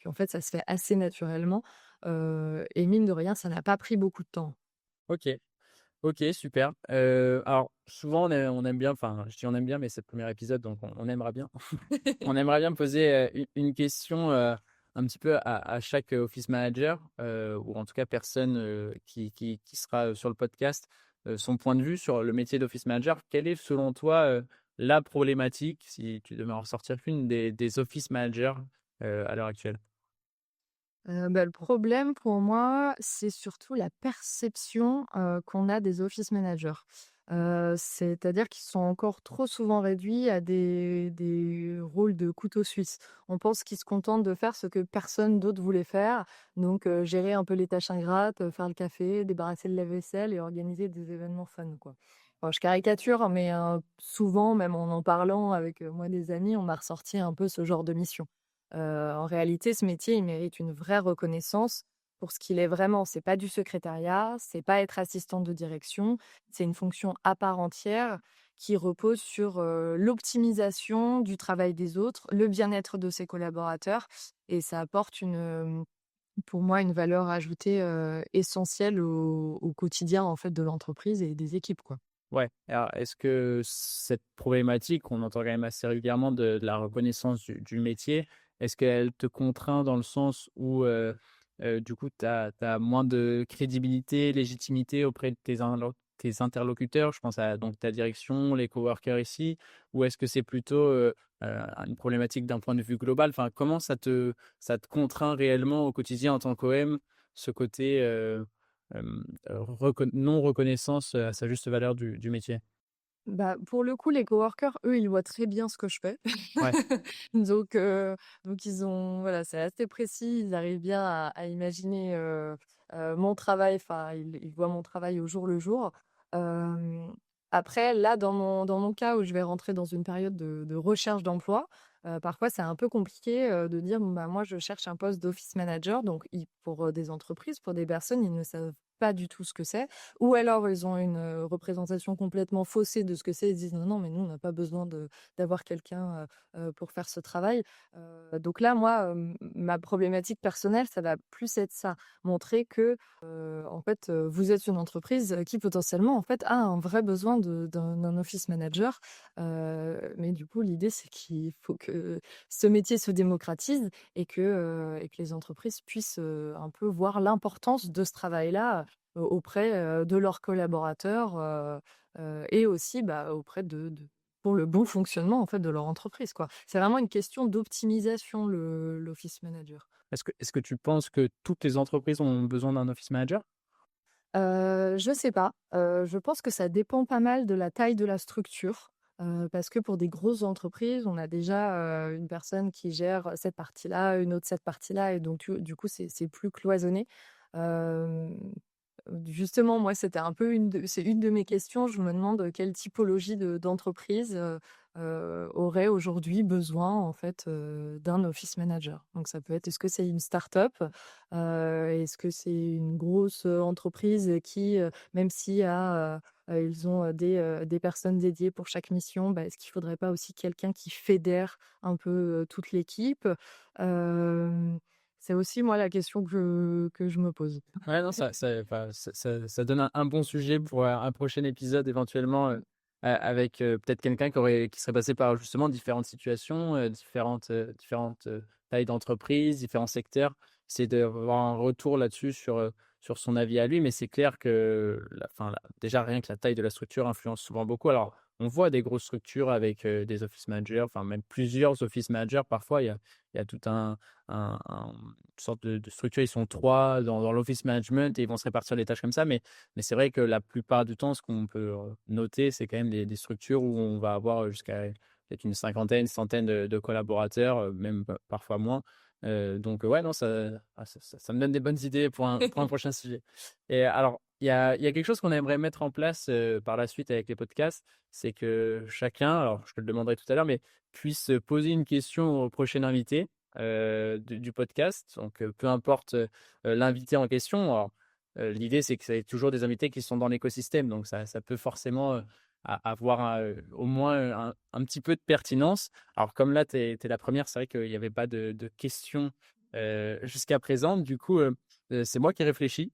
en fait, ça se fait assez naturellement, et mine de rien, ça n'a pas pris beaucoup de temps. OK. OK, super. Alors souvent on aime bien, enfin je dis on aime bien, mais c'est le premier épisode donc on aimera bien. On aimerait bien poser, une question, un petit peu à chaque, office manager, ou en tout cas personne, qui sera, sur le podcast, son point de vue sur le métier d'office manager. Quelle est selon toi, la problématique, si tu devais en ressortir qu'une, des office managers, à l'heure actuelle? Bah, le problème pour moi, c'est surtout la perception, qu'on a des office managers. C'est-à-dire qu'ils sont encore trop souvent réduits à des rôles de couteau suisse. On pense qu'ils se contentent de faire ce que personne d'autre voulait faire, donc gérer un peu les tâches ingrates, faire le café, débarrasser le lave-vaisselle et organiser des événements fun, quoi. Bon, je caricature, mais souvent, même en parlant avec, moi, des amis, on m'a ressorti un peu ce genre de mission. En réalité, ce métier, il mérite une vraie reconnaissance pour ce qu'il est vraiment. C'est pas du secrétariat, c'est pas être assistante de direction, c'est une fonction à part entière qui repose sur, l'optimisation du travail des autres, le bien-être de ses collaborateurs et ça apporte pour moi, une valeur ajoutée, essentielle au quotidien, en fait, de l'entreprise et des équipes, quoi. Ouais, alors est-ce que cette problématique, on entend quand même assez régulièrement de la reconnaissance du métier, est-ce qu'elle te contraint dans le sens où, du coup, tu as moins de crédibilité, légitimité auprès de tes interlocuteurs? Je pense à donc ta direction, les coworkers ici, ou est-ce que c'est plutôt, une problématique d'un point de vue global? Enfin, comment ça te contraint réellement au quotidien en tant qu'OM, ce côté, non reconnaissance, à sa juste valeur du métier. Bah, pour le coup, les coworkers, eux, ils voient très bien ce que je fais. Ouais, Donc ils ont voilà, c'est assez précis, ils arrivent bien à imaginer, mon travail, enfin, ils voient mon travail au jour le jour. Hem, Après, là, dans mon cas où je vais rentrer dans une période de recherche d'emploi, parfois, c'est un peu compliqué, de dire: «Bon, bah, moi, je cherche un poste d'office manager», donc pour, des entreprises, pour des personnes, ils ne savent pas du tout ce que c'est. Ou alors ils ont une, représentation complètement faussée de ce que c'est. Ils disent: «Non, non, mais nous, on n'a pas besoin d'avoir quelqu'un, pour faire ce travail». Donc là, moi, ma problématique personnelle, ça va plus être ça. Montrer que, en fait, vous êtes une entreprise, qui potentiellement, en fait, a un vrai besoin d'un office manager. Mais du coup, l'idée, c'est qu'il faut que ce métier se démocratise et que les entreprises puissent, un peu voir l'importance de ce travail-là, auprès, de leurs collaborateurs, et aussi, bah, auprès de pour le bon fonctionnement, en fait, de leur entreprise, quoi. C'est vraiment une question d'optimisation, l'office manager. est-ce que tu penses que toutes les entreprises ont besoin d'un office manager? Je sais pas, je pense que ça dépend pas mal de la taille de la structure, parce que pour des grosses entreprises, on a déjà, une personne qui gère cette partie-là, une autre cette partie-là et donc du coup, c'est plus cloisonné. Hem, Justement, moi, c'était un peu une de mes questions. Je me demande, quelle typologie d'entreprise, aurait aujourd'hui besoin, en fait, d'un office manager. Donc ça peut être, est-ce que c'est une start-up? Est-ce que c'est une grosse, entreprise qui, même si ils ont, des personnes dédiées pour chaque mission, bah, est-ce qu'il faudrait pas aussi quelqu'un qui fédère un peu, toute l'équipe? Hem, c'est aussi moi la question que je me pose. Ouais, non, enfin, ça donne un bon sujet pour un prochain épisode éventuellement, avec, peut-être quelqu'un qui serait passé par justement différentes situations, différentes, tailles d'entreprise, différents secteurs. C'est d'avoir un retour là-dessus sur son avis à lui, mais c'est clair que déjà rien que la taille de la structure influence souvent beaucoup. Alors, on voit des grosses structures avec, des office managers, enfin même plusieurs office managers. Parfois, il y a tout une sorte de structure. Ils sont 3 dans l'office management et ils vont se répartir les tâches comme ça. Mais c'est vrai que la plupart du temps, ce qu'on peut, noter, c'est quand même des structures où on va avoir, jusqu'à peut-être une cinquantaine, centaine de collaborateurs, même parfois moins. Donc, ouais, non, ça me donne des bonnes idées pour un prochain sujet. Et alors, il y a quelque chose qu'on aimerait mettre en place, par la suite avec les podcasts, c'est que chacun, alors je te le demanderai tout à l'heure, mais puisse poser une question au prochain invité du podcast. Donc, peu importe, l'invité en question. Alors, l'idée, c'est que c'est toujours des invités qui sont dans l'écosystème, donc ça peut forcément, avoir au moins un petit peu de pertinence. Alors, comme là, tu es la première, c'est vrai qu'il n'y avait pas de questions, jusqu'à présent. Du coup, c'est moi qui réfléchis,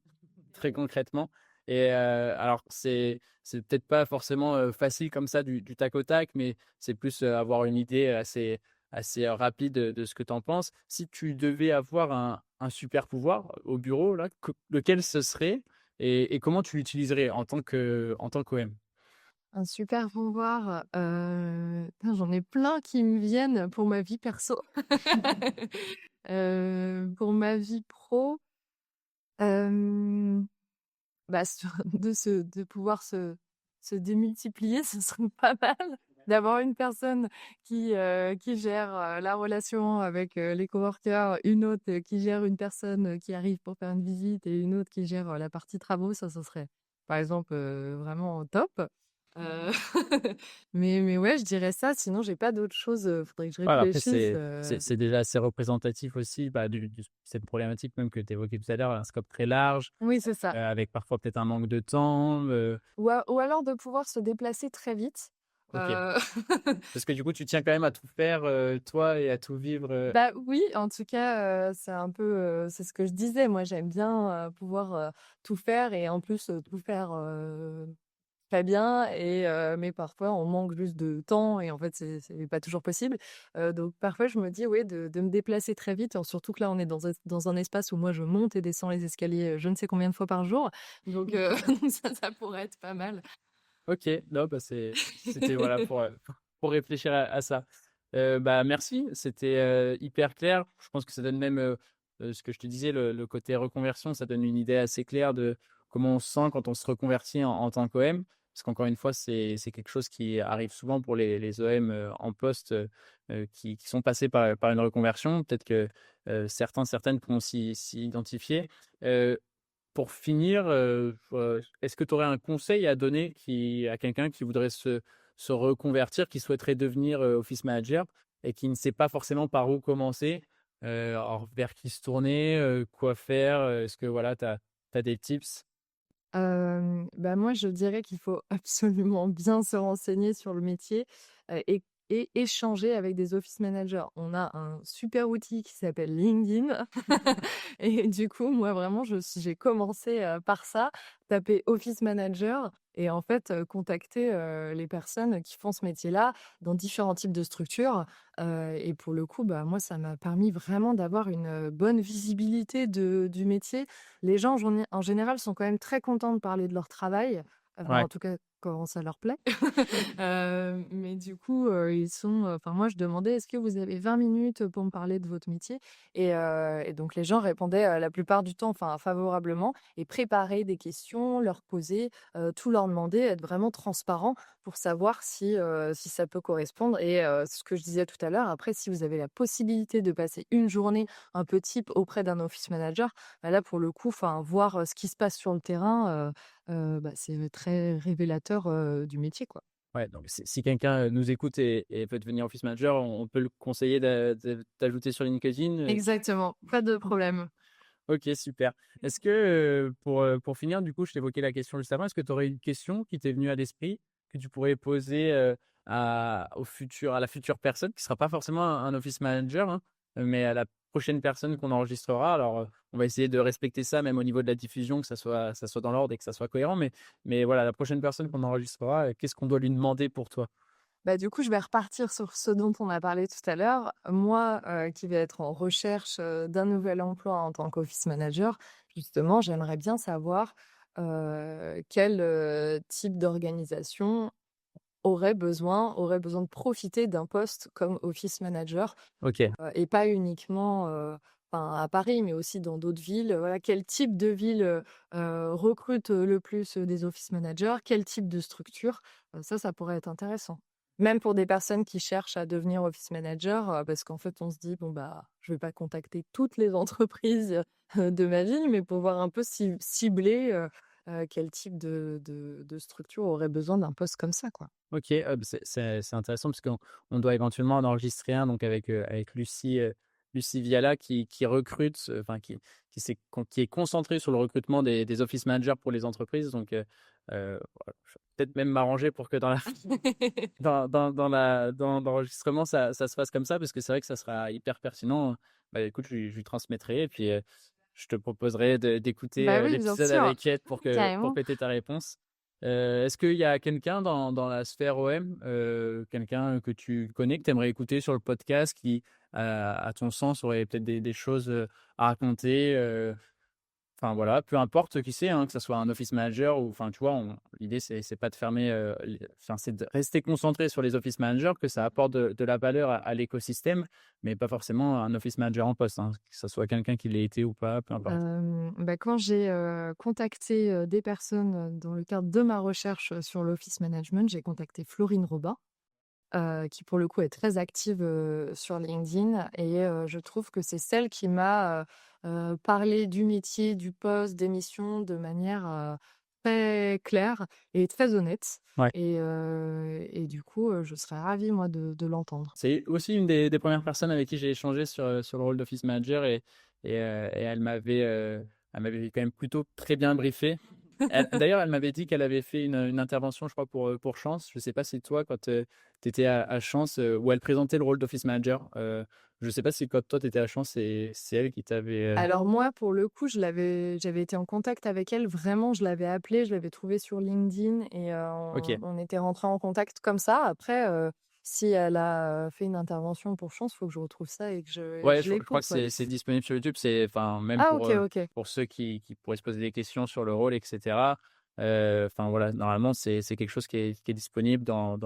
très concrètement. Et alors, c'est peut-être pas forcément, facile comme ça du tac au tac, mais c'est plus, avoir une idée assez rapide de ce que tu en penses. Si tu devais avoir un super pouvoir au bureau là, lequel ce serait et comment tu l'utiliserais en tant qu'OM? Un super pouvoir, putain, j'en ai plein qui me viennent pour ma vie perso. Pour ma vie pro, hem, bah, de pouvoir se démultiplier, ce serait pas mal. D'avoir une personne qui gère, la relation avec, les coworkers, une autre, qui gère une personne, qui arrive pour faire une visite et une autre qui gère, la partie travaux. Ça serait, par exemple, vraiment top. Heu, mais ouais, je dirais ça, sinon j'ai pas d'autre chose, faudrait que je Voilà, après réfléchisse, c'est déjà assez représentatif aussi, bah, du cette problématique même que tu évoquais tout à l'heure, un scope très large, oui, c'est ça. avec parfois peut-être un manque de temps, Ou alors de pouvoir se déplacer très vite, OK. heu Parce que du coup, tu tiens quand même à tout faire, toi et à tout vivre, Bah, oui, en tout cas, c'est un peu, c'est ce que je disais. Moi, j'aime bien, pouvoir, tout faire et en plus, tout faire, très bien mais parfois on manque juste de temps et en fait, c'est pas toujours possible. Donc parfois je me dis, oui, de me déplacer très vite, surtout que là, on est dans un espace où moi je monte et descends les escaliers, je ne sais combien de fois par jour. Donc ça pourrait être pas mal. OK, non, bah, c'était voilà pour réfléchir à ça. Bah, merci, c'était, hyper clair. Je pense que ça donne même, ce que je te disais, le côté reconversion, ça donne une idée assez claire de comment on se sent quand on se reconvertit en tant qu'OM. Parce qu'encore une fois, c'est quelque chose qui arrive souvent pour les OM, en poste, qui sont passés par une reconversion. Peut-être que, certaines pourront s'y identifier. Pour finir, est-ce que tu aurais un conseil à donner à quelqu'un qui voudrait se reconvertir, qui souhaiterait devenir, office manager et qui ne sait pas forcément par où commencer? Alors vers qui se tourner, quoi faire? Est-ce que voilà, tu as des tips? Bah, moi, je dirais qu'il faut absolument bien se renseigner sur le métier, et échanger avec des office managers. On a un super outil qui s'appelle LinkedIn et du coup, moi, vraiment, j'ai commencé, par ça, taper office manager et en fait, contacter, les personnes qui font ce métier-là dans différents types de structures, et pour le coup, bah, moi, ça m'a permis vraiment d'avoir une, bonne visibilité du métier. Les gens, en général, sont quand même très contents de parler de leur travail, enfin, Ouais. en tout cas, quand ça leur plaît. Mais du coup, ils sont enfin moi je demandais: «Est-ce que vous avez 20 minutes pour me parler de votre métier?» Et donc les gens répondaient, la plupart du temps, enfin favorablement et préparaient des questions, leur poser, tout leur demander, être vraiment transparent pour savoir si ça peut correspondre et ce que je disais tout à l'heure, après si vous avez la possibilité de passer une journée un peu type auprès d'un office manager, bah, là pour le coup, enfin voir, ce qui se passe sur le terrain, bah, c'est très révélateur, du métier, quoi. Ouais, donc si quelqu'un nous écoute et veut devenir office manager, on peut le conseiller d'ajouter sur LinkedIn. Exactement, pas de problème. Ok, super. Est-ce que pour finir, du coup, je t'évoquais la question juste avant, est-ce que tu aurais une question qui t'est venue à l'esprit que tu pourrais poser à la future personne qui ne sera pas forcément un office manager, hein, mais à la prochaine personne qu'on enregistrera? Alors, on va essayer de respecter ça, même au niveau de la diffusion, que ça soit dans l'ordre et que ça soit cohérent. Mais voilà, la prochaine personne qu'on enregistrera, qu'est-ce qu'on doit lui demander pour toi? Bah, du coup, je vais repartir sur ce dont on a parlé tout à l'heure. Moi, qui vais être en recherche, d'un nouvel emploi en tant qu'office manager, justement, j'aimerais bien savoir, quel, type d'organisation aurait besoin de profiter d'un poste comme office manager, Ok, et pas uniquement, enfin à Paris, mais aussi dans d'autres villes, voilà. Quel type de ville, recrute, le plus, des office managers? Quel type de structure? Ça pourrait être intéressant. Même pour des personnes qui cherchent à devenir office manager, parce qu'en fait, on se dit: «Bon, bah, je vais pas contacter toutes les entreprises, de ma ville», mais pour voir un peu cibler, quel type de structure aurait besoin d'un poste comme ça, quoi. ok, bah, c'est intéressant parce qu'on doit éventuellement en enregistrer un donc avec Lucie, Lucie Viala qui recrute, enfin qui est concentrée sur le recrutement des office managers pour les entreprises. Donc, voilà, je vais peut-être même m'arranger pour que dans la dans l'enregistrement, ça se fasse comme ça parce que c'est vrai que ça sera hyper pertinent. Bah, écoute, je lui transmettrai et puis, je te proposerai d'écouter, Bah oui, bien l'épisode sûr, avec elle pour carrément. péter ta réponse. Est-ce qu'il y a quelqu'un dans la sphère OM, quelqu'un que tu connais, que tu aimerais écouter sur le podcast qui, à ton sens, aurait peut-être des choses, à raconter, enfin voilà, peu importe qui c'est, hein, que ça soit un office manager ou enfin, tu vois, l'idée c'est pas de fermer, enfin, c'est de rester concentré sur les office managers, que ça apporte de la valeur à l'écosystème, mais pas forcément un office manager en poste, hein, que ça soit quelqu'un qui l'ait été ou pas, peu importe. Bah, quand j'ai, contacté, des personnes, dans le cadre de ma recherche, sur l'office management, j'ai contacté Florine Robin, qui pour le coup est très active, sur LinkedIn et je trouve que c'est celle qui m'a, parlé du métier, du poste, des missions de manière, très claire et très honnête Ouais. et du coup, je serais ravie moi de l'entendre. C'est aussi une des 1res personnes avec qui j'ai échangé sur le rôle d'office manager et elle m'avait quand même plutôt très bien briefé. D'ailleurs, elle m'avait dit qu'elle avait fait une intervention, je crois, pour Chance. Je ne sais pas si toi, quand tu étais à Chance, où elle présentait le rôle d'office manager, je ne sais pas si quand toi, tu étais à Chance, c'est elle qui t'avait, Alors moi, pour le coup, j'avais été en contact avec elle, vraiment, je l'avais appelée, je l'avais trouvée sur LinkedIn et OK. on était rentrés en contact comme ça. Après, si elle a, fait une intervention pour Chance, il faut que je retrouve ça et que Ouais, je je crois l'écoute, que ouais. c'est disponible sur YouTube. C'est enfin, même Ah OK, OK. pour ceux qui pourraient se poser des questions sur le rôle et cetera. Enfin voilà, normalement, c'est quelque chose qui est disponible dans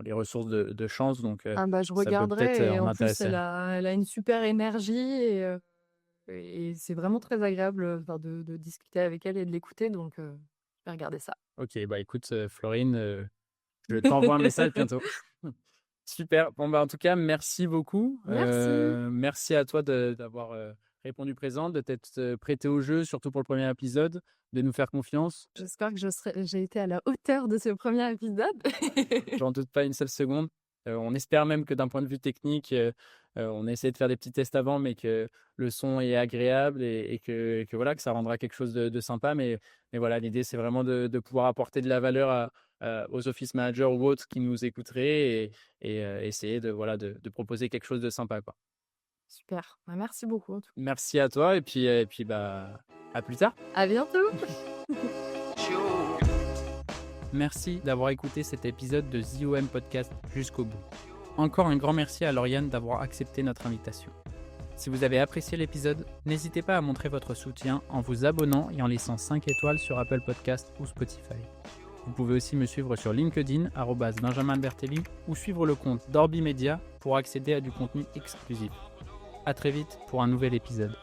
les ressources de Chance, donc Ah bah, je ça peut peut-être, regarderai et en en plus intéresser. elle a une super énergie et c'est vraiment très agréable, enfin de discuter avec elle et de l'écouter donc je vais regarder ça. OK, bah, écoute, Florine, je t'envoie un message bientôt. Super. Bon, bah, en tout cas, merci beaucoup. Merci. Merci à toi d'avoir, répondu présent, de t'être, prêtée au jeu, surtout pour le premier épisode, de nous faire confiance. J'espère que j'ai été à la hauteur de ce premier épisode. J'en doute pas une seule seconde. On espère même que d'un point de vue technique, on a essayé de faire des petits tests avant, mais que le son est agréable et que voilà, que ça rendra quelque chose de sympa. Mais voilà, l'idée, c'est vraiment de pouvoir apporter de la valeur aux office managers ou autres qui nous écouteraient et essayer voilà, de proposer quelque chose de sympa, quoi. Super, bah, merci beaucoup en tout cas. Merci à toi et puis, bah, à plus tard. À bientôt. Merci d'avoir écouté cet épisode de The OM Podcast jusqu'au bout. Encore un grand merci à Lauriane d'avoir accepté notre invitation. Si vous avez apprécié l'épisode, n'hésitez pas à montrer votre soutien en vous abonnant et en laissant 5 étoiles sur Apple Podcast ou Spotify. Vous pouvez aussi me suivre sur LinkedIn, @BenjaminAlbertelli, ou suivre le compte d'Orbi Media pour accéder à du contenu exclusif. À très vite pour un nouvel épisode.